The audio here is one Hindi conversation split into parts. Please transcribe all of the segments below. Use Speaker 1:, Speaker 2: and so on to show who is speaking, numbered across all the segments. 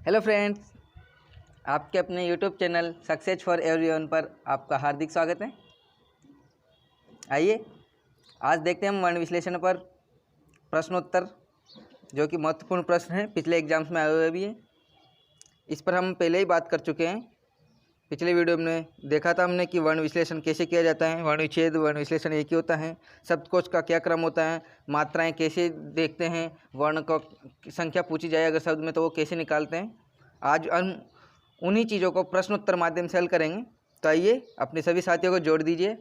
Speaker 1: हेलो फ्रेंड्स, आपके अपने YouTube channel success for everyone पर आपका हार्दिक स्वागत है। आइए आज देखते हैं हम वर्ण विश्लेषण पर प्रश्नोत्तर, जो कि महत्वपूर्ण प्रश्न है, पिछले एग्जाम्स में आए हुए भी हैं। इस पर हम पहले ही बात कर चुके हैं। पिछले वीडियो में देखा था हमने कि वर्ण विश्लेषण कैसे किया जाता है। वर्ण विच्छेद, वर्ण विश्लेषण एक ही होता है। शब्दकोश का क्या क्रम होता है, मात्राएं कैसे देखते हैं, वर्ण को संख्या पूछी जाए अगर शब्द में तो वो कैसे निकालते हैं। आज हम उन्हीं चीज़ों को प्रश्नोत्तर माध्यम से हल करेंगे। तो आइए अपने सभी साथियों को जोड़ दीजिए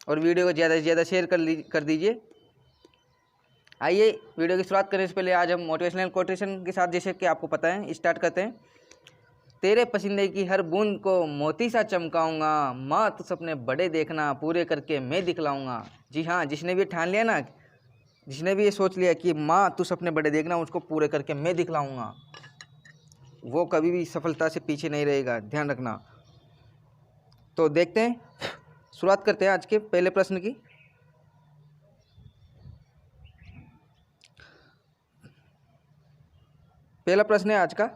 Speaker 1: और वीडियो को ज़्यादा से ज़्यादा शेयर कर दीजिए। आइए वीडियो की शुरुआत करने से पहले आज हम मोटिवेशनल कोटेशन के साथ, जैसे कि आपको पता है, स्टार्ट करते हैं। तेरे पसीने की हर बूंद को मोती सा चमकाऊंगा, माँ तू सपने बड़े देखना, पूरे करके मैं दिखलाऊंगा। जी हाँ, जिसने भी ठान लिया ना, जिसने भी ये सोच लिया कि माँ तू सपने बड़े देखना, उसको पूरे करके मैं दिखलाऊंगा, वो कभी भी सफलता से पीछे नहीं रहेगा, ध्यान रखना। तो देखते हैं, शुरुआत करते हैं आज के पहले प्रश्न की। पहला प्रश्न है आज का,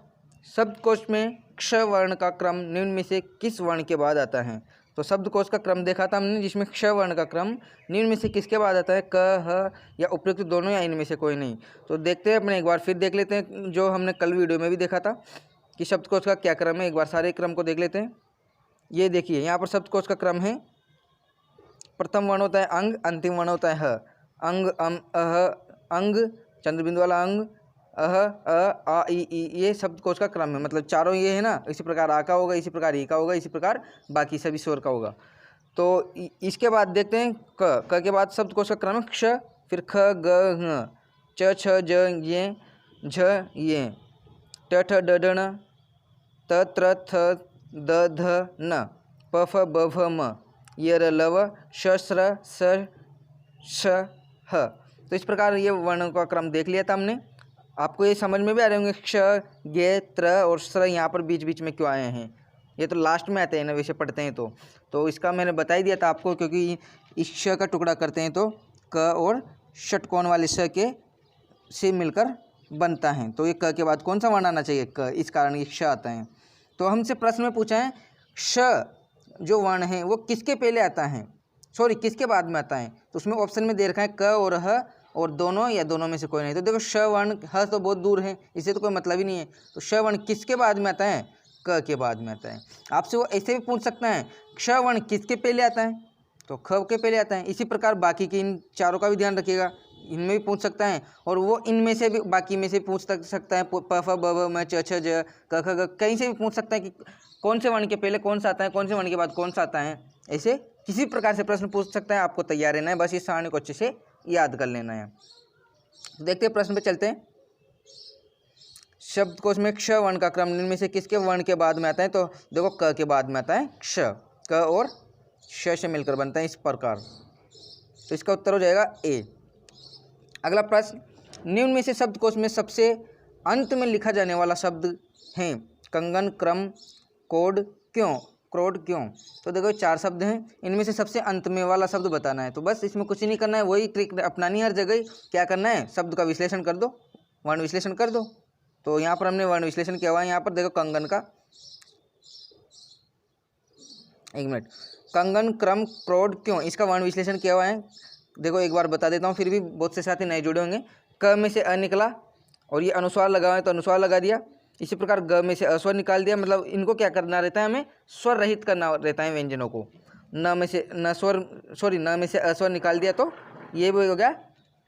Speaker 1: शब्दकोश में क्ष वर्ण का क्रम निम्न में से किस वर्ण के बाद आता है। तो शब्दकोश का क्रम देखा था हमने, जिसमें क्ष वर्ण का क्रम निम्न में से किसके बाद आता है, क, ह या उपयुक्त दोनों, या इनमें से कोई नहीं। तो देखते हैं, अपने एक बार फिर देख लेते हैं, जो हमने कल वीडियो में भी देखा था कि शब्दकोश का क्या क्रम है। एक बार सारे क्रम को देख लेते हैं। ये देखिए, यहाँ पर शब्दकोश का क्रम है, प्रथम वर्ण होता है अंग, अंतिम वर्ण होता है ह। अंग, अह, अंग, चंद्रबिंदु वाला अंग, अह, आ, ई, ये शब्दकोश का क्रम है। मतलब चारों ये है ना, इसी प्रकार आ का होगा, इसी प्रकार ई का होगा, इसी प्रकार बाकी सभी स्वर का होगा। तो इसके बाद देखते हैं क के बाद शब्दकोश का क्रम है क्ष, फिर ख, ग, घ, च, छ, ज, ये, झ, ये, ट, ठ, ड, ढ, ण, त, त्र, थ, द, ध, न, प, फ, ब, भ, म, य, र, ल, व, श, श्र, स, श, ह। तो इस प्रकार ये वर्णों का क्रम देख लिया था हमने। आपको ये समझ में भी आ रहे होंगे क्ष, गे, त्र और स्र यहाँ पर बीच बीच में क्यों आए हैं। ये तो लास्ट में आते हैं ना, वैसे पढ़ते हैं तो इसका मैंने बता ही दिया था आपको, क्योंकि इस श का टुकड़ा करते हैं तो क और षटकोण वाले स के से मिलकर बनता है। तो ये क के बाद कौन सा वर्ण आना चाहिए, क, इस कारण ये श आता है। तो हमसे प्रश्न में पूछा है, श जो वर्ण है वो किसके पहले आता है, सॉरी किसके बाद में आता है। तो उसमें ऑप्शन में दे रखा है क और ह और दोनों या दोनों में से कोई नहीं। तो देखो, श वर्ण, ह तो बहुत दूर है, इससे तो कोई मतलब ही नहीं है। तो श वर्ण किसके बाद में आता है, क के बाद में आता है। आपसे वो ऐसे भी पूछ सकता है, क्ष वर्ण किसके पहले आता है, तो ख के पहले आता है। इसी प्रकार बाकी के इन चारों का भी ध्यान रखिएगा, इनमें भी पूछ सकता है, और वो इनमें से भी, बाकी में से पूछ सकता है, प, फ, ब, भ, म, च, छ, ज, क, ख, ग, कहीं से भी पूछ सकता है कि कौन से वर्ण के पहले कौन सा आता है, कौन से वर्ण के बाद कौन सा आता है। ऐसे किसी प्रकार से प्रश्न पूछ सकता है, आपको तैयार रहना है, बस इस सारणी को अच्छे से याद कर लेना है। देखते हैं, प्रश्न पे चलते हैं। शब्दकोश में क्ष वर्ण का क्रम निम्न में से किसके वर्ण के बाद में आता है। तो देखो, क के बाद में आता है क्ष, क और श से मिलकर बनता है इस प्रकार। तो इसका उत्तर हो जाएगा ए। अगला प्रश्न, निम्न में से शब्दकोश में सबसे अंत में लिखा जाने वाला शब्द है कंगन, क्रम, कोड, क्यों, क्रोड, क्यों। तो देखो, 4 शब्द हैं, इनमें से सबसे अंत में वाला शब्द बताना है। तो बस इसमें कुछ नहीं करना है, वही ट्रिक अपनानी है हर जगह। क्या करना है, शब्द का विश्लेषण कर दो, वर्ण विश्लेषण कर दो। तो यहाँ पर हमने वर्ण विश्लेषण किया हुआ है। यहाँ पर देखो, कंगन का, एक मिनट, कंगन, क्रम, क्रोड, क्यों, इसका वर्ण विश्लेषण किया हुआ है। देखो, एक बार बता देता हूँ, फिर भी बहुत से साथी नए जुड़े होंगे। क में से अ निकला और ये अनुस्वार लगा हुआ है तो अनुस्वार लगा दिया। इसी प्रकार ग में से अस्वर निकाल दिया, मतलब इनको क्या करना रहता है, हमें स्वर रहित करना रहता है व्यंजनों को। न में से न स्वर, सॉरी न में से अस्वर निकाल दिया तो ये भी हो गया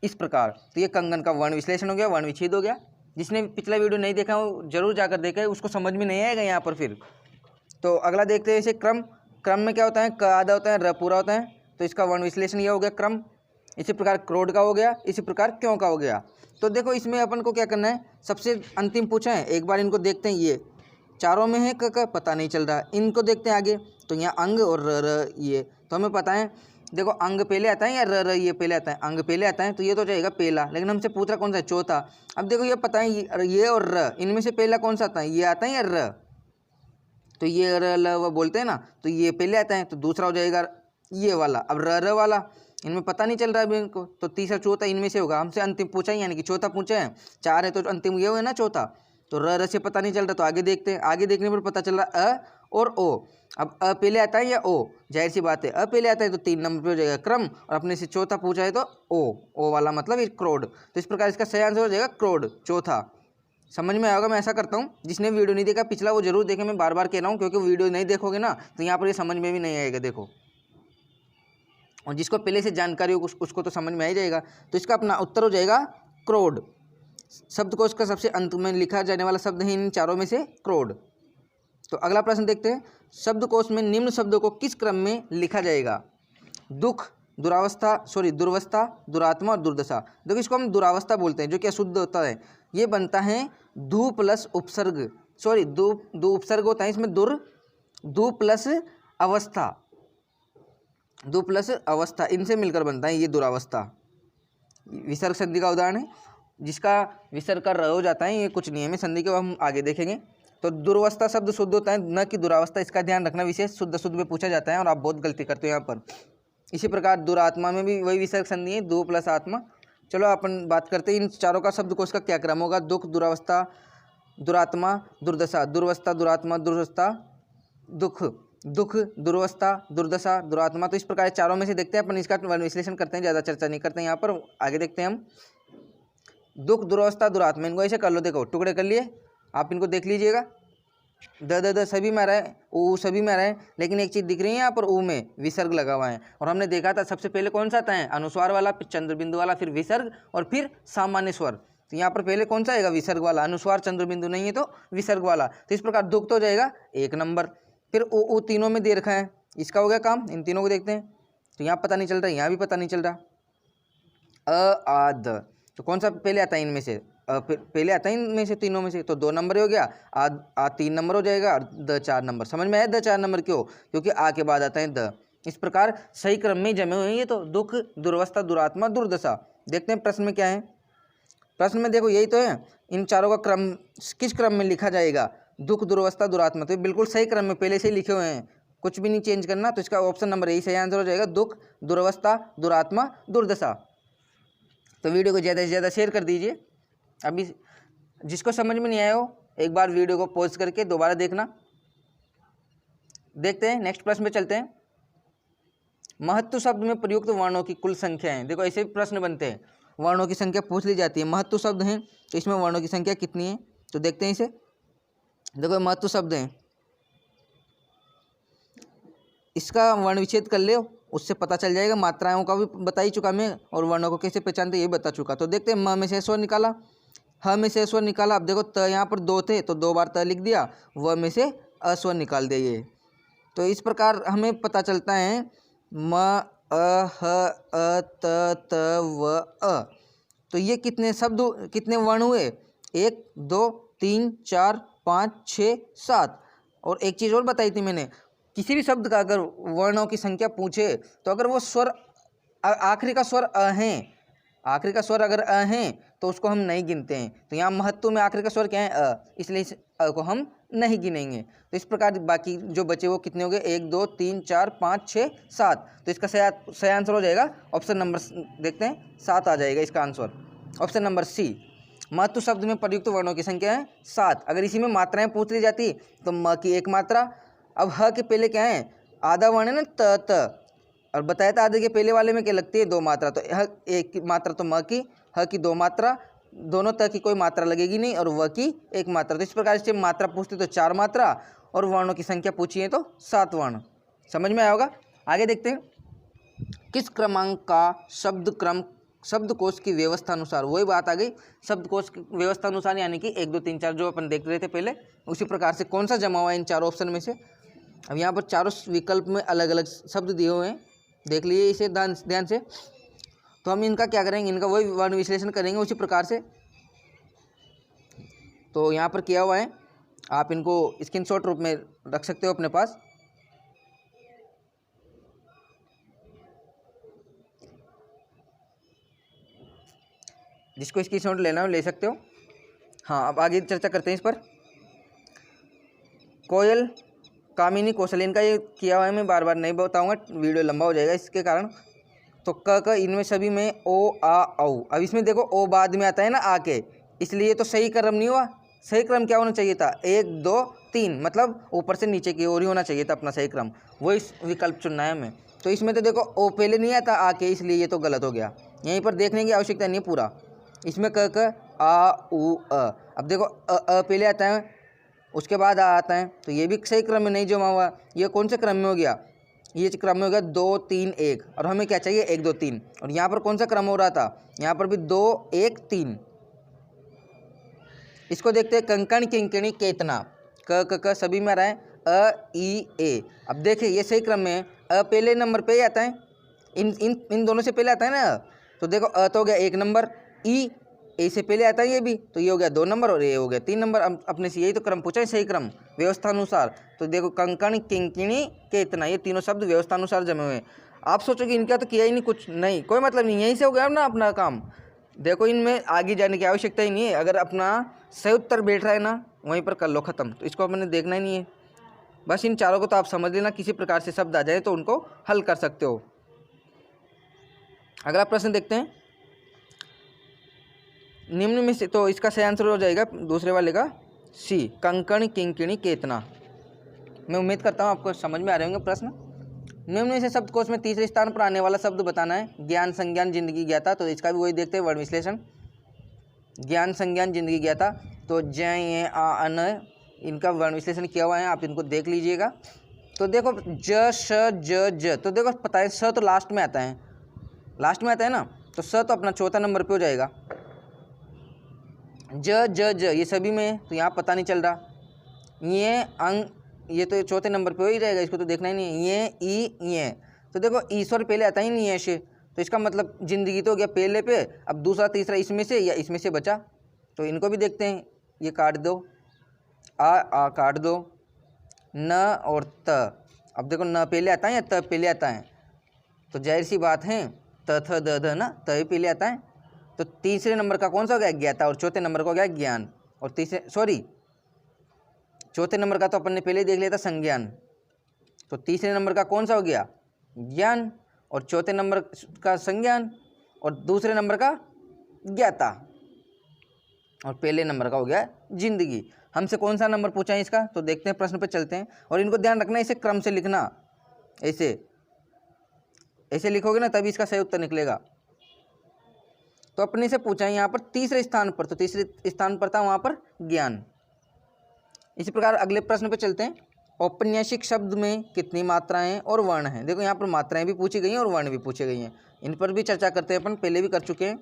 Speaker 1: इस प्रकार। तो ये कंगन का वर्ण विश्लेषण हो गया, वर्ण विच्छेद हो गया। जिसने पिछला वीडियो नहीं देखा वो जरूर जाकर देखा है, उसको समझ में नहीं आएगा यहाँ पर फिर। तो अगला देखते हैं इसे, क्रम। क्रम में क्या होता है, क आधा होता है, र पूरा होता है, तो इसका वर्ण विश्लेषण ये हो गया क्रम। इसी प्रकार क्रोड का हो गया, इसी प्रकार क्यों का हो गया। तो देखो, इसमें अपन को क्या करना है, सबसे अंतिम पूछा है, एक बार इनको देखते हैं। ये चारों में है क पता नहीं चल रहा, इनको देखते हैं आगे। तो यहाँ अंग और र ये तो हमें पता है। देखो, अंग पहले आता है या र ये पहले आता है, अंग पहले आता है, तो ये तो जाएगा पहला। लेकिन हमसे पूछ रहा कौन सा, चौथा। अब देखो, ये पता है ये और र, इनमें से पहला कौन सा आता है, ये आता है या र। तो ये र ल वो बोलते हैं ना, तो ये पहले आता है, तो दूसरा हो जाएगा ये वाला। अब र वाला इनमें पता नहीं चल रहा है इनको, तो तीसरा चौथा इनमें से होगा। हमसे अंतिम पूछा ही, यानी कि चौथा पूछा है। 4 है तो अंतिम ये हुआ ना चौथा। तो र से पता नहीं चल रहा, तो आगे देखते हैं। आगे देखने पर पता चल रहा अ और ओ। अब अ पहले आता है या ओ, जाहिर सी बात है अ पहले आता है तो 3 नंबर पे हो जाएगा क्रम, और अपने से चौथा पूछा है तो ओ वाला मतलब एक क्रोड। तो इस प्रकार इसका सही आंसर हो जाएगा क्रोड, चौथा। समझ में आएगा। मैं ऐसा करता हूँ, जिसने वीडियो नहीं देखा पिछला वो जरूर देखे, मैं बार बार कह रहा हूँ, क्योंकि वीडियो नहीं देखोगे ना तो यहाँ पर ये समझ में भी नहीं आएगा। देखो, और जिसको पहले से जानकारी हो उसको तो समझ में आ ही जाएगा। तो इसका अपना उत्तर हो जाएगा क्रोड। शब्दकोश का सबसे अंत में लिखा जाने वाला शब्द है इन चारों में से क्रोड। तो अगला प्रश्न देखते हैं, शब्दकोश में निम्न शब्दों को किस क्रम में लिखा जाएगा? दुख, दुर्वस्था, दुरात्मा और दुर्दशा। देखो, इसको हम दुरावस्था बोलते हैं, जो कि अशुद्ध होता है। ये बनता है दु प्लस उपसर्ग, दु उपसर्ग होता है इसमें, दु प्लस अवस्था, इनसे मिलकर बनता है ये दुरावस्था। विसर्ग संधि का उदाहरण है, जिसका विसर्ग का र हो जाता है। ये कुछ नियम है संधि के, हम आगे देखेंगे। तो दुर्वस्था शब्द शुद्ध होता है, न कि दुरावस्था। इसका ध्यान रखना, विशेष शुद्ध में पूछा जाता है और आप बहुत गलती करते हो यहाँ पर। इसी प्रकार दुरात्मा में भी वही विसर्ग संधि है, दु प्लस आत्मा। चलो अपन बात करते हैं इन चारों का शब्दकोश का क्या क्रम होगा। दुख, दुरावस्था, दुरात्मा, दुर्दशा। दुर्वस्था, दुरात्मा, दुर्दशा, दुख, दुर्वस्था, दुर्दशा, दुरात्मा। तो इस प्रकार चारों में से देखते हैं अपन, इसका विश्लेषण करते हैं, ज़्यादा चर्चा नहीं करते हैं यहाँ पर। आगे देखते हैं हम। दुख, दुर्वस्था, दुरात्मा, इनको ऐसे कर लो। देखो, टुकड़े कर लिए, आप इनको देख लीजिएगा। द सभी में आ रहा है, ऊ सभी में आ रहा है, लेकिन एक चीज़ दिख रही है यहाँ पर, ऊ में विसर्ग लगा हुआ है। और हमने देखा था सबसे पहले कौन सा आता है? अनुस्वार वाला, फिर चंद्र बिंदु वाला, फिर विसर्ग और फिर सामान्य स्वर। तो यहाँ पर पहले कौन सा आएगा? विसर्ग वाला। अनुस्वार चंद्र बिंदु नहीं है तो विसर्ग वाला। तो इस प्रकार दुख तो हो जाएगा 1 नंबर। फिर ऊ तीनों में दे रखा है, इसका हो गया काम। इन तीनों को देखते हैं, तो यहाँ पता नहीं चल रहा, यहाँ भी पता नहीं चल रहा। द, तो कौन सा पहले आता है इनमें से? पहले आता है इनमें से, तीनों में से, तो 2 नंबर हो गया। आ 3 नंबर हो जाएगा और द 4 नंबर। समझ में आया? द 4 नंबर क्यों? क्योंकि आ के बाद आता है द। इस प्रकार सही क्रम में जमे हुए हैं ये तो, दुख, दुर्वस्था, दुरात्मा, दुर्दशा। देखते हैं प्रश्न में क्या है। प्रश्न में देखो यही तो है, इन चारों का क्रम किस क्रम में लिखा जाएगा? दुख, दुर्वस्था, दुरात्मा। तो बिल्कुल सही क्रम में पहले से ही लिखे हुए हैं, कुछ भी नहीं चेंज करना। तो इसका ऑप्शन नंबर यही सही आंसर हो जाएगा, दुख, दुर्वस्था, दुरात्मा, दुर्दशा। तो वीडियो को ज़्यादा से ज़्यादा शेयर कर दीजिए। अभी जिसको समझ में नहीं आया हो, एक बार वीडियो को पॉज करके दोबारा देखना। देखते हैं नेक्स्ट प्रश्न पे चलते हैं। महत्व शब्द में प्रयुक्त वर्णों की कुल संख्या है। देखो, ऐसे भी प्रश्न बनते हैं, वर्णों की संख्या पूछ ली जाती है। महत्व शब्द हैं तो इसमें वर्णों की संख्या कितनी है? तो देखते हैं इसे। देखो, महत्व शब्द हैं, इसका वर्ण विच्छेद कर ले, उससे पता चल जाएगा। मात्राओं का भी बता ही चुका मैं, और वर्णों को कैसे पहचानते ये बता चुका। तो देखते हैं, म में से स्वर निकाला, ह में से स्वर निकाला। अब देखो, त यहाँ पर 2 थे तो 2 बार त लिख दिया, व में से अस्वर निकाल दिया ये। तो इस प्रकार हमें पता चलता है म, अ, ह, अ, त, व, अ। तो ये कितने शब्द, कितने वर्ण हुए? 1, 2, 3, 4, 5, 6, 7। और एक चीज़ और बताई थी मैंने, किसी भी शब्द का अगर वर्णों की संख्या पूछे तो अगर वो स्वर आखिरी का स्वर अ है, आखिरी का स्वर अगर अ है तो उसको हम नहीं गिनते हैं। तो यहाँ महत्व में आखिरी का स्वर क्या है? अ, इसलिए इस अ को हम नहीं गिनेंगे। तो इस प्रकार बाकी जो बचे वो कितने हो गए? 1, 2, 3, 4, 5, 6, 7। तो इसका सही आंसर हो जाएगा ऑप्शन नंबर, देखते हैं, 7 आ जाएगा इसका आंसर, ऑप्शन नंबर सी। महत्व शब्द में प्रयुक्त वर्णों की संख्या है 7। अगर इसी में मात्राएं पूछ ली जाती तो म की 1 मात्रा। अब ह के पहले क्या है? आधा वर्ण है ना, त। और बताया था आधे के पहले वाले में क्या लगती है? 2 मात्रा। तो ह 1 मात्रा तो म की, ह की 2 मात्रा, दोनों त की कोई मात्रा लगेगी नहीं, और व की 1 मात्रा। तो इस प्रकार से मात्रा पूछती तो 4 मात्रा, और वर्णों की संख्या पूछी है तो 7 वर्ण। समझ में आया होगा। आगे देखते हैं, किस क्रमांक का शब्दकोश की व्यवस्था अनुसार। वही बात आ गई, शब्दकोश की व्यवस्था अनुसार, यानी कि 1, 2, 3, 4 जो अपन देख रहे थे पहले, उसी प्रकार से कौन सा जमा हुआ है इन चारों ऑप्शन में से। अब यहाँ पर चारों विकल्प में अलग अलग शब्द दिए हुए हैं, देख लीजिए इसे ध्यान से। तो हम इनका क्या करेंगे? इनका वही वर्ण विश्लेषण करेंगे उसी प्रकार से। तो यहाँ पर किया हुआ है, आप इनको स्क्रीनशॉट रूप में रख सकते हो अपने पास। जिसको स्क्रीनशॉट लेना हो ले सकते हो। हाँ, अब आगे चर्चा करते हैं इस पर। कोयल, कामिनी, कौशल, इनका ये किया हुआ है, मैं बार बार नहीं बताऊंगा, वीडियो लंबा हो जाएगा इसके कारण। तो क इनमें सभी में ओ, आ, औ। अब इसमें देखो, ओ बाद में आता है ना आ के, इसलिए तो सही क्रम नहीं हुआ। सही क्रम क्या होना चाहिए था, 1 2 3, मतलब ऊपर से नीचे की ओर ही होना चाहिए था अपना सही क्रम, वो इस विकल्प चुनना है हमें। तो इसमें तो देखो ओ पहले नहीं आता आके, इसलिए ये तो गलत हो गया, यहीं पर देखने की आवश्यकता नहीं है पूरा। इसमें क आ उ अ, अब देखो अ पहले आता है उसके बाद आ आता है, तो ये भी सही क्रम में नहीं जमा हुआ। ये कौन से क्रम में हो गया, ये क्रम में हो गया 2 3 1, और हमें क्या चाहिए 1 2 3, और यहाँ पर कौन सा क्रम हो रहा था, यहाँ पर भी 2 1 3। इसको देखते हैं कंकण किंकिणी केतना, क सभी में आ रहा है अ ई ए। अब देखिए ये सही क्रम में है, अ पहले नंबर पे ही आता है, इन दोनों से पहले आता है ना। तो देखो अ तो हो गया 1 नंबर, ई ए से पहले आता है ये भी, तो ये हो गया 2 नंबर और ये हो गया 3 नंबर। अपने से यही तो क्रम पूछा है, सही क्रम व्यवस्थानुसार। तो देखो कंकण किंकिणी केतना, ये तीनों शब्द व्यवस्थानुसार जमे हुए हैं। आप सोचोगे इनका तो किया ही नहीं कुछ, नहीं कोई मतलब नहीं, यहीं से हो गया ना अपना काम। देखो इनमें आगे जाने की आवश्यकता ही नहीं है, अगर अपना सही उत्तर बैठ रहा है ना वहीं पर कर लो ख़त्म, तो इसको अपने देखना ही नहीं है। बस इन चारों को तो आप समझ लेना, किसी प्रकार से शब्द आ जाए तो उनको हल कर सकते हो। अगला प्रश्न देखते हैं, निम्न में से, तो इसका सही आंसर हो जाएगा दूसरे वाले का सी, कंकण किंकिणी केतना। मैं उम्मीद करता हूँ आपको समझ में आ रहे होंगे प्रश्न। निम्न में से शब्दकोश में तीसरे स्थान पर आने वाला शब्द बताना है, ज्ञान संज्ञान जिंदगी ज्ञाता। तो इसका भी वही देखते हैं, वर्ण विश्लेषण। ज्ञान संज्ञान जिंदगी ज्ञाता, तो ज ये आ अन, इनका वर्ण विश्लेषण किया हुआ है, आप इनको देख लीजिएगा। तो देखो ज श ज, तो देखो पता है स तो लास्ट में आता है, लास्ट में आता है ना, तो स तो अपना चौथा नंबर पे हो जाएगा। ज ये सभी में है, तो यहाँ पता नहीं चल रहा। ये अंग, ये तो चौथे नंबर पे हो ही रहेगा, इसको तो देखना ही नहीं है। ये, तो देखो ईश्वर पहले आता ही नहीं है ऐसे, तो इसका मतलब जिंदगी तो हो गया पहले पे, अब दूसरा तीसरा इसमें से या इसमें से बचा, तो इनको भी देखते हैं। ये काट दो, आ काट दो, न और त। अब देखो न पहले आता है या त पहले आता है, तो जाहिर सी बात है त थ द ध ना, त ही पहले आता है। तो तीसरे नंबर का कौन सा हो गया ज्ञाता, और चौथे नंबर का हो गया ज्ञान, और चौथे नंबर का तो अपन ने पहले ही देख लिया था संज्ञान। तो तीसरे नंबर का कौन सा हो गया ज्ञान, और चौथे नंबर का संज्ञान, और दूसरे नंबर का ज्ञाता, और पहले नंबर का हो गया जिंदगी। हमसे कौन सा नंबर पूछा है इसका, तो देखते हैं, प्रश्न पे चलते हैं। और इनको ध्यान रखना, इसे क्रम से लिखना, ऐसे लिखोगे ना तभी इसका सही उत्तर निकलेगा। तो अपने से पूछा है यहाँ पर तीसरे स्थान पर, तो तीसरे स्थान पर था वहाँ पर ज्ञान। इसी प्रकार अगले प्रश्न पे चलते हैं, औपन्यासिक शब्द में कितनी मात्राएं और वर्ण हैं। देखो यहाँ पर मात्राएं भी पूछी गई हैं और वर्ण भी पूछे गई हैं, इन पर भी चर्चा करते हैं, अपन पहले भी कर चुके हैं।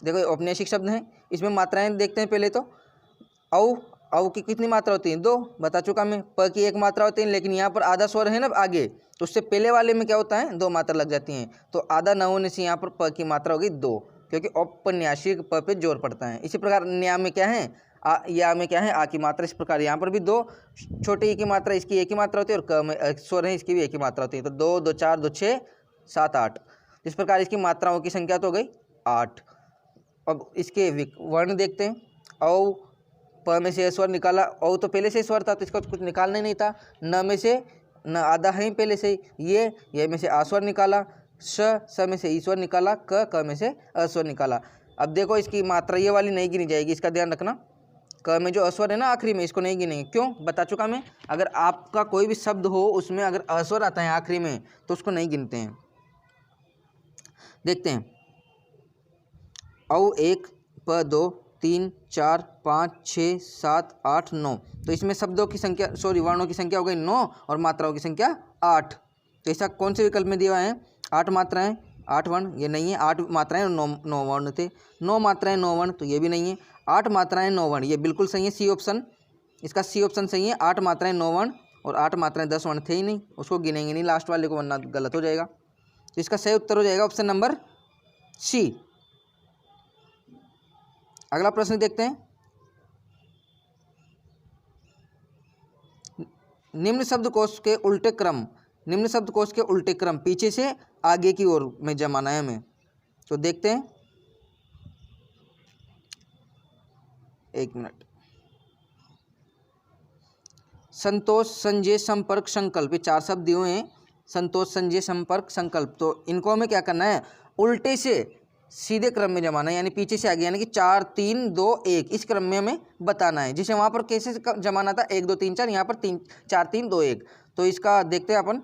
Speaker 1: देखो औपन्यासिक शब्द हैं, इसमें मात्राएं देखते हैं पहले। तो औ की कितनी मात्रा होती है, 2, बता चुका मैं। प की 1 मात्रा होती है, लेकिन यहाँ पर आधा स्वर है ना आगे, तो उससे पहले वाले में क्या होता है 2 मात्रा लग जाती हैं, तो आधा न होने से यहाँ पर प की मात्रा होगी 2, क्योंकि औपन्यासिक प पे जोर पड़ता है। इसी प्रकार न्या में क्या है, या में क्या है आ की मात्रा। इस प्रकार यहाँ पर भी 2, छोटे ई की मात्रा इसकी 1 ही मात्रा होती है, और क में स्वर है इसकी भी 1 ही मात्रा होती है। तो 2 2 4 2 6 7 8, इस प्रकार इसकी मात्राओं की संख्या तो हो गई 8। अब इसके वर्ण देखते हैं। औ प में से स्वर निकाला, औ तो पहले से स्वर था, तो इसको कुछ निकालना ही नहीं था। न में से न आधा है पहले से, ये में से आस्वर निकाला, स में से ईश्वर निकाला, क में से अस्वर निकाला। अब देखो इसकी मात्रा ये वाली नहीं गिनी जाएगी, इसका ध्यान रखना। क में जो अस्वर है ना आखिरी में, इसको नहीं गिनेंगे। क्यों, बता चुका मैं। अगर आपका कोई भी शब्द हो उसमें अगर अस्वर आता है आखिरी में, तो उसको नहीं गिनते हैं। देखते हैं, औ 1 प 2 3 4 5 6 7 8 9, तो इसमें शब्दों की संख्या, वर्णों की संख्या हो गई 9 और मात्राओं की संख्या 8। तो ऐसा कौन से विकल्प में दिया है, 8 मात्राएं 8 वर्ण, ये नहीं है। 8 मात्राएं और 9 वर्ण थे, 9 मात्राएं 9 वर्ण, तो ये भी नहीं है। 8 मात्राएं 9 वर्ण, ये बिल्कुल सही है, सी ऑप्शन, इसका सी ऑप्शन सही है। 8 मात्राएं 9 वर्ण और 8 मात्राएं 10 वर्ण थे ही नहीं, उसको गिनेंगे नहीं लास्ट वाले को, वरना गलत हो जाएगा। तो इसका सही उत्तर हो जाएगा ऑप्शन नंबर सी। अगला प्रश्न देखते हैं, निम्न शब्दकोश के उल्टे क्रम, निम्न शब्दकोश के उल्टे क्रम पीछे से आगे की ओर में जमाना है हमें। तो देखते हैं, 1 मिनट। संतोष संजय संपर्क संकल्प, ये 4 शब्द दिए हुए हैं, संतोष संजय संपर्क संकल्प। तो इनको हमें क्या करना है, उल्टे से सीधे क्रम में जमाना है, यानी पीछे से आगे, यानी कि 4 3 2 1 इस क्रम में हमें बताना है। जैसे वहाँ पर कैसे जमाना था 1 2 3 4, यहाँ पर 4 3 2 1। तो इसका देखते हैं अपन।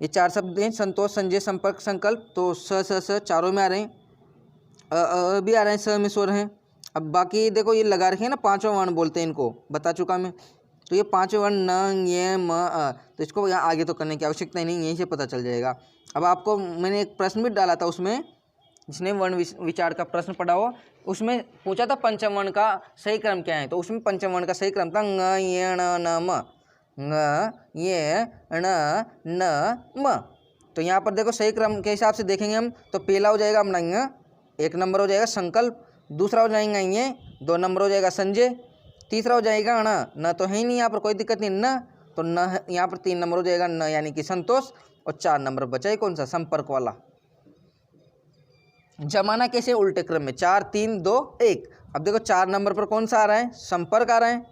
Speaker 1: ये 4 शब्द हैं, संतोष, संजय, संपर्क, संकल्प। तो स चारों में आ रहे हैं, भी आ रहे हैं, स में स्वर हैं। अब बाकी देखो ये लगा रखे हैं ना, 5वां वर्ण बोलते हैं इनको, बता चुका मैं। तो ये 5वें वर्ण न, ये, म, अ, तो इसको यहाँ आगे तो करने की आवश्यकता ही नहीं, यहीं से पता चल जाएगा। अब आपको मैंने एक प्रश्न भी डाला था उसमें, जिसने वर्ण विचार का प्रश्न पढ़ा हो, उसमें पूछा था पंचम वर्ण का सही क्रम क्या है। तो उसमें पंचम वर्ण का सही क्रम था ङ ये ण न म, ङ ये ण न म। तो यहाँ पर देखो सही क्रम के हिसाब से देखेंगे हम, तो पहला हो जाएगा अपना ङ, 1 नंबर हो जाएगा संकल्प, दूसरा हो जाएगा ये, 2 नंबर हो जाएगा संजय, तीसरा हो जाएगा न तो है ही नहीं यहाँ पर, कोई दिक्कत नहीं न, तो न यहाँ पर 3 नंबर हो जाएगा न, यानी कि संतोष, और 4 नंबर बचा है कौन सा, संपर्क वाला। जमाना कैसे, उल्टे क्रम में, 4 3 2 1। अब देखो 4 नंबर पर कौन सा आ रहा है, संपर्क आ रहा है।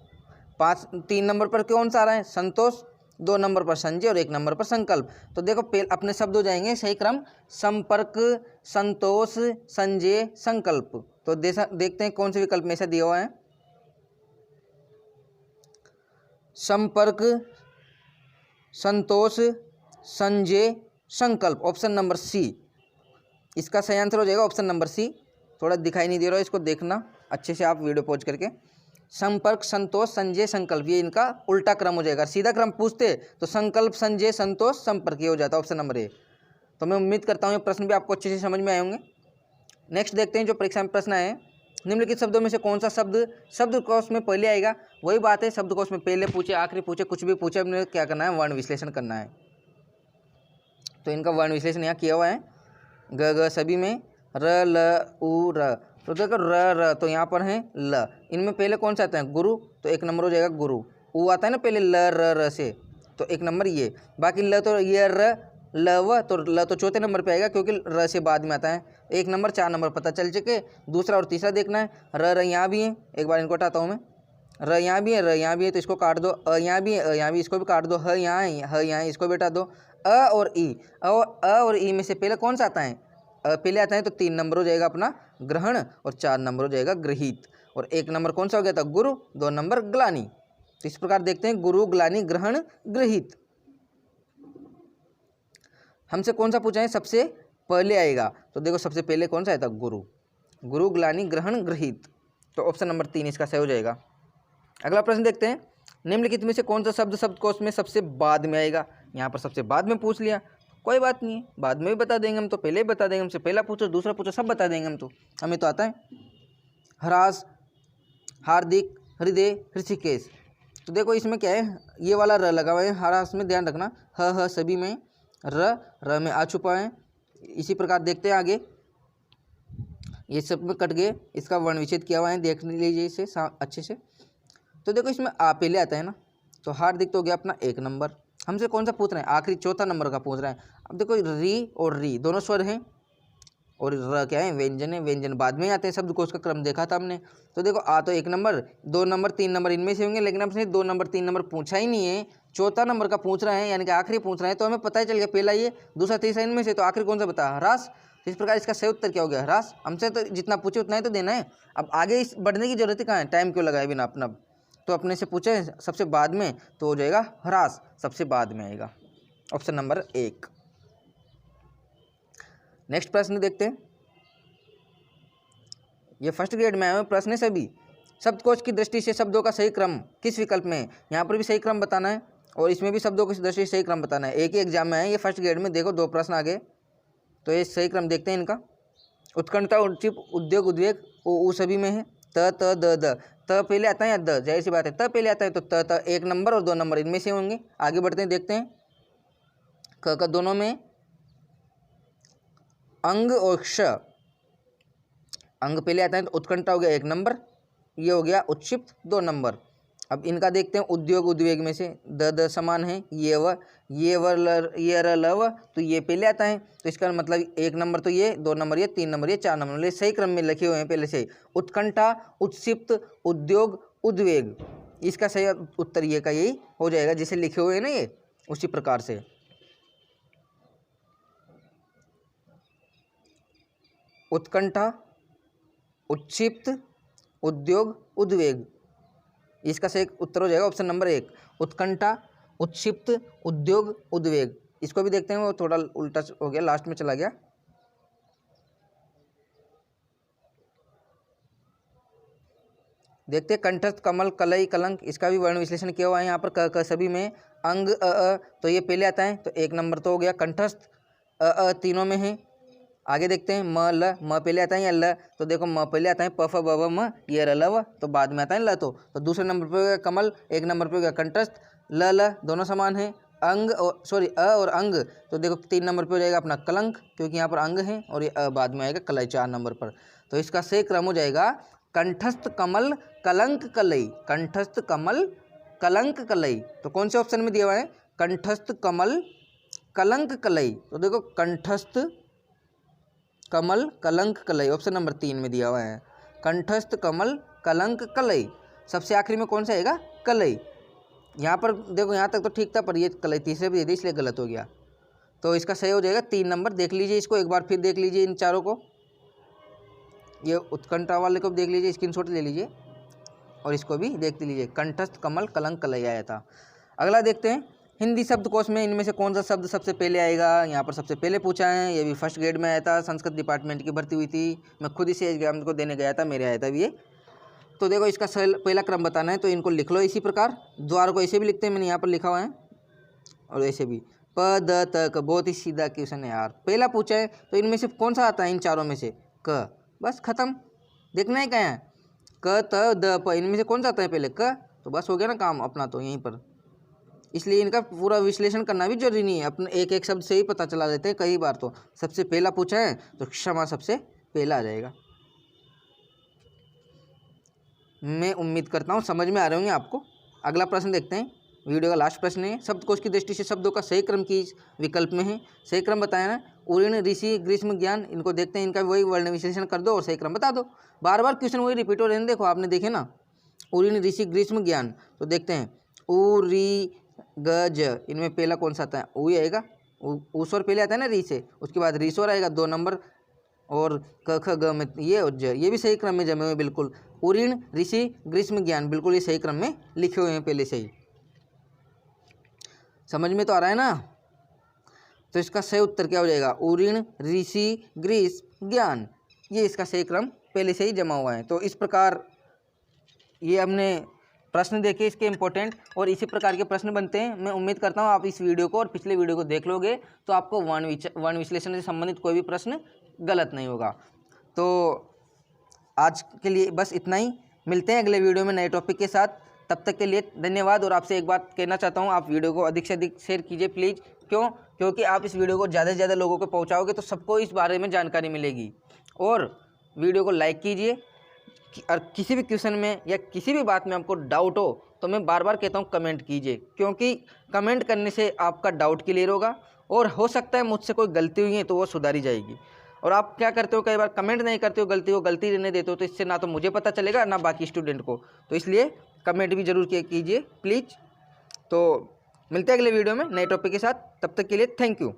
Speaker 1: 3 नंबर पर कौन सा आ रहा है, संतोष। 2 नंबर पर संजय और 1 नंबर पर संकल्प। तो देखो अपने शब्द हो जाएंगे सही क्रम, संपर्क, संतोष, संजय, संकल्प। तो देखते हैं कौन से विकल्प में ऐसा दिया हुआ है। संपर्क, संतोष, संजय, संकल्प, ऑप्शन नंबर सी इसका सही आंसर हो जाएगा, ऑप्शन नंबर सी। थोड़ा दिखाई नहीं दे रहा है, इसको देखना अच्छे से आप वीडियो पॉज करके। संपर्क, संतोष, संजय, संकल्प, ये इनका उल्टा क्रम हो जाएगा। सीधा क्रम पूछते तो संकल्प, संजय, संतोष, संपर्क, ये हो जाता है ऑप्शन नंबर ए। तो मैं उम्मीद करता हूँ ये प्रश्न भी आपको अच्छे से समझ में आए होंगे। नेक्स्ट देखते हैं जो परीक्षा में प्रश्न आए। निम्नलिखित शब्दों में से कौन सा शब्द शब्दकोश में पहले आएगा। वही बात है, शब्दकोश में पहले पूछे, आखिरी पूछे, कुछ भी पूछे, अपने क्या करना है, वर्ण विश्लेषण करना है। तो इनका वर्ण विश्लेषण यहाँ किया हुआ है। ग ग सभी में, र ल उ र। तो देखो र तो यहाँ पर है ल, इनमें पहले कौन सा आता है, गुरु, तो 1 नंबर हो जाएगा गुरु। उ आता है ना पहले ल र से, तो 1 नंबर ये। बाकी ल तो ये र ल व, तो ल तो चौथे नंबर पे आएगा क्योंकि र से बाद में आता है। 1 नंबर 4 नंबर पता चल चुके। दूसरा और तीसरा देखना है। र यहाँ भी है, एक बार इनको हटाता हूँ मैं। र यहाँ भी है, र यहाँ भी है, तो इसको काट दो। अ यहाँ भी है, अ यहाँ भी, इसको भी काट दो। ह यहाँ है, ह यहाँ है, इसको भी हटा दो। अ और ई, अ और ई में से पहले कौन सा आता है, पहले आता है, तो 3 नंबर हो जाएगा अपना ग्रहण, और 4 नंबर हो जाएगा गृहीत, और 1 नंबर कौन सा हो गया था, गुरु, 2 नंबर ग्लानि। तो इस प्रकार देखते हैं गुरु, ग्लानि, ग्रहण, गृहीत। हमसे कौन सा पूछा है सबसे पहले आएगा, तो देखो सबसे पहले कौन सा आया था, गुरु, गुरु, ग्लानि, ग्रहण, गृहीत। तो ऑप्शन नंबर 3 इसका सही हो जाएगा। अगला प्रश्न देखते हैं। निम्नलिखित में से कौन सा शब्द शब्दकोश में सबसे बाद में आएगा। यहाँ पर सबसे बाद में पूछ लिया, कोई बात नहीं है, बाद में भी बता देंगे हम, तो पहले ही बता देंगे। हमसे पहला पूछो, दूसरा पूछो, सब बता देंगे हम, तो हमें तो आता है। हरास, हार्दिक, हृदय, ऋषिकेश। तो देखो इसमें क्या है, ये वाला र लगा हुआ है, हरास में ध्यान रखना। ह सभी में, र में आ छुपा है। इसी प्रकार देखते हैं आगे, ये सब में कट गए, इसका वर्ण विच्छेद किया हुआ है, देख लीजिए इसे अच्छे से। तो देखो इसमें आ पहले आता है ना, तो हार्दिक तो हो गया अपना 1 नंबर। हमसे कौन सा पूछ रहे हैं, आखिरी चौथा नंबर का पूछ रहा है। अब देखो री और री दोनों स्वर हैं, और र क्या है, व्यंजन है। व्यंजन बाद में आते हैं, शब्दकोश का क्रम देखा था हमने। तो देखो आ तो 1 नंबर, 2 नंबर, 3 नंबर इनमें से होंगे, लेकिन हमसे 2 नंबर 3 नंबर पूछा ही नहीं है, चौथा नंबर का पूछ रहे हैं, यानी कि आखिरी पूछ रहे हैं। तो हमें पता ही चल गया पहला ये, दूसरा तीसरा इनमें से, तो आखिरी कौन सा बता, ह्रास। इस प्रकार इसका सही उत्तर क्या हो गया, ह्रास। हमसे तो जितना पूछे उतना ही तो देना है, अब आगे इस बढ़ने की जरूरत कहाँ है, टाइम क्यों लगाए बिना अपना। तो अपने से पूछे सबसे बाद में, तो हो जाएगा ह्रास, सबसे बाद में आएगा, ऑप्शन नंबर 1। नेक्स्ट प्रश्न देखते हैं। ये फर्स्ट ग्रेड में आए हुए प्रश्न है सभी। शब्दकोश की दृष्टि से शब्दों का सही क्रम किस विकल्प में है। यहाँ पर भी सही क्रम बताना है, और इसमें भी शब्दों की दृष्टि से सही क्रम बताना है। एक ही एग्जाम में है ये फर्स्ट ग्रेड में, देखो 2 प्रश्न आ गए। तो ये सही क्रम देखते हैं इनका। उत्कंठा, उच्चिप, उद्योग, उद्वेग, उ सभी में है। त त द द, त पहले आता है या द, जाहिर सी बात है त पहले आता है, तो त 1 नंबर और 2 नंबर इनमें से होंगे। आगे बढ़ते हैं, देखते हैं। क दोनों में, अंग और क्ष, अंग पहले आता है, तो उत्कंठा हो गया 1 नंबर, ये हो गया उत्क्षिप्त 2 नंबर। अब इनका देखते हैं, उद्योग, उद्वेग में से द समान है, ये व ये र ल व, तो ये पहले आता है, तो इसका मतलब 1 नंबर तो ये, 2 नंबर ये, 3 नंबर ये, 4 नंबर ये सही क्रम में लिखे हुए हैं पहले से। उत्कंठा, उत्क्षिप्त, उद्योग, उद्वेग, इसका सही उत्तर ये का यही हो जाएगा, जिसे लिखे हुए हैं ना ये, उसी प्रकार से। उत्कंठा, उत्क्षिप्त, उद्योग, उद्वेग। इसका सही उत्तर हो जाएगा ऑप्शन नंबर 1, उत्कंठा, उत्क्षिप्त, उद्योग, उद्वेग। इसको भी देखते हैं, वो थोड़ा उल्टा हो गया, लास्ट में चला गया। देखते हैं कंठस्थ, कमल, कलई, कलंक, इसका भी वर्ण विश्लेषण किया हुआ है यहाँ पर। क सभी में, अंग तो ये पहले आता है, तो 1 नंबर तो हो गया। कंठस्थ तीनों में है। आगे देखते हैं म ल, म पहले आता है या ल, तो देखो म पहले आता है, प फ ब व म, ये र ल व, तो बाद में आता है ल। तो दूसरे नंबर पे हो गया कमल, 1 नंबर पे हो गया कंठस्थ। ल ल दोनों समान है। अंग और सॉरी और अंग, तो देखो 3 नंबर पे हो जाएगा अपना कलंक, क्योंकि यहाँ पर अंग है, और ये बाद में आएगा कलई 4 नंबर पर। तो इसका सही क्रम हो जाएगा कंठस्थ, कमल, कलंक, कलई। कंठस्थ, कमल, कलंक, कलई। तो कौन से ऑप्शन में दिया हुआ है? कंठस्थ, कमल, कलंक, कलई। तो देखो कंठस्थ, कमल, कलंक, कलई, ऑप्शन नंबर 3 में दिया हुआ है। कंठस्थ, कमल, कलंक, कलई। सबसे आखिरी में कौन सा आएगा? कलई। यहाँ पर देखो, यहाँ तक तो ठीक था, पर ये कलई तीसरे भी दे दी, इसलिए गलत हो गया। तो इसका सही हो जाएगा 3 नंबर। देख लीजिए इसको एक बार फिर, देख लीजिए इन चारों को, ये उत्कंठा वाले को भी देख लीजिए, स्क्रीनशॉट ले लीजिए, और इसको भी देख लीजिए। कंठस्थ, कमल, कलंक, कलई आया था। अगला देखते हैं, हिंदी शब्दकोश में इनमें से कौन सा शब्द सबसे पहले आएगा? यहाँ पर सबसे पहले पूछा है, ये भी फर्स्ट ग्रेड में आया था, संस्कृत डिपार्टमेंट की भर्ती हुई थी, मैं खुद इसे एग्जाम को देने गया था, मेरे आया था ये। तो देखो इसका पहला क्रम बताना है, तो इनको लिख लो इसी प्रकार। द्वार को ऐसे भी लिखते हैं, मैंने यहाँ पर लिखा हुआ है, और ऐसे भी प द त क। बहुत ही सीधा क्वेश्चन है यार। पहला पूछा है, तो इनमें से कौन सा आता है इन चारों में से? क। बस खत्म, देखना ही क्या है, क त द प, इनमें से कौन सा आता है पहले? क। तो बस हो गया ना काम अपना तो यहीं पर। इसलिए इनका पूरा विश्लेषण करना भी जरूरी नहीं है, अपने एक एक शब्द से ही पता चला देते हैं कई बार। तो सबसे पहला पूछा है, तो क्षमा सबसे पहला आ जाएगा। मैं उम्मीद करता हूँ समझ में आ रहे होंगे आपको। अगला प्रश्न देखते हैं, वीडियो का लास्ट प्रश्न है। शब्दकोश की दृष्टि से शब्दों का सही क्रम किस विकल्प में है? सही क्रम बताया ना, उरीण, ऋषि, ग्रीष्म, ज्ञान। इनको देखते हैं, इनका वही वर्ण विश्लेषण कर दो और सही क्रम बता दो। बार बार क्वेश्चन वही रिपीट हो रहे हैं, देखो आपने देखे ना, उरीण, ऋषि, ग्रीष्म, ज्ञान। तो देखते हैं, उ री ग ज, इनमें पहला कौन सा आता है? ऊ आएगा, ऊस्वर पहले आता है ना री से, उसके बाद रीस्वर आएगा 2 नंबर, और क ख ग में ये और ज, ये भी सही क्रम में जमे हुए बिल्कुल। उरीण, ऋषि, ग्रीष्म, ज्ञान बिल्कुल ये सही क्रम में लिखे हुए हैं पहले से ही। समझ में तो आ रहा है ना? तो इसका सही उत्तर क्या हो जाएगा? उरीण, ऋषि, ग्रीष्म, ज्ञान, ये इसका सही क्रम पहले से ही जमा हुआ है। तो इस प्रकार ये हमने प्रश्न देखे इसके इम्पोर्टेंट, और इसी प्रकार के प्रश्न बनते हैं। मैं उम्मीद करता हूँ आप इस वीडियो को और पिछले वीडियो को देख लोगे, तो आपको वर्ण विश्लेषण से संबंधित कोई भी प्रश्न गलत नहीं होगा। तो आज के लिए बस इतना ही, मिलते हैं अगले वीडियो में नए टॉपिक के साथ। तब तक के लिए धन्यवाद। और आपसे एक बात कहना चाहता हूँ, आप वीडियो को अधिक से अधिक शेयर कीजिए प्लीज़। क्यों? क्योंकि आप इस वीडियो को ज़्यादा से ज़्यादा लोगों को पहुँचाओगे तो सबको इस बारे में जानकारी मिलेगी। और वीडियो को लाइक कीजिए, और किसी भी क्वेश्चन में या किसी भी बात में आपको डाउट हो, तो मैं बार बार कहता हूँ कमेंट कीजिए, क्योंकि कमेंट करने से आपका डाउट क्लियर होगा, और हो सकता है मुझसे कोई गलती हुई है तो वो सुधारी जाएगी। और आप क्या करते हो, कई बार कमेंट नहीं करते हो, गलती रहने देते हो, तो इससे ना तो मुझे पता चलेगा ना बाकी स्टूडेंट को। तो इसलिए कमेंट भी जरूर कीजिए प्लीज़। तो मिलते हैं अगले वीडियो में नए टॉपिक के साथ, तब तक के लिए थैंक यू।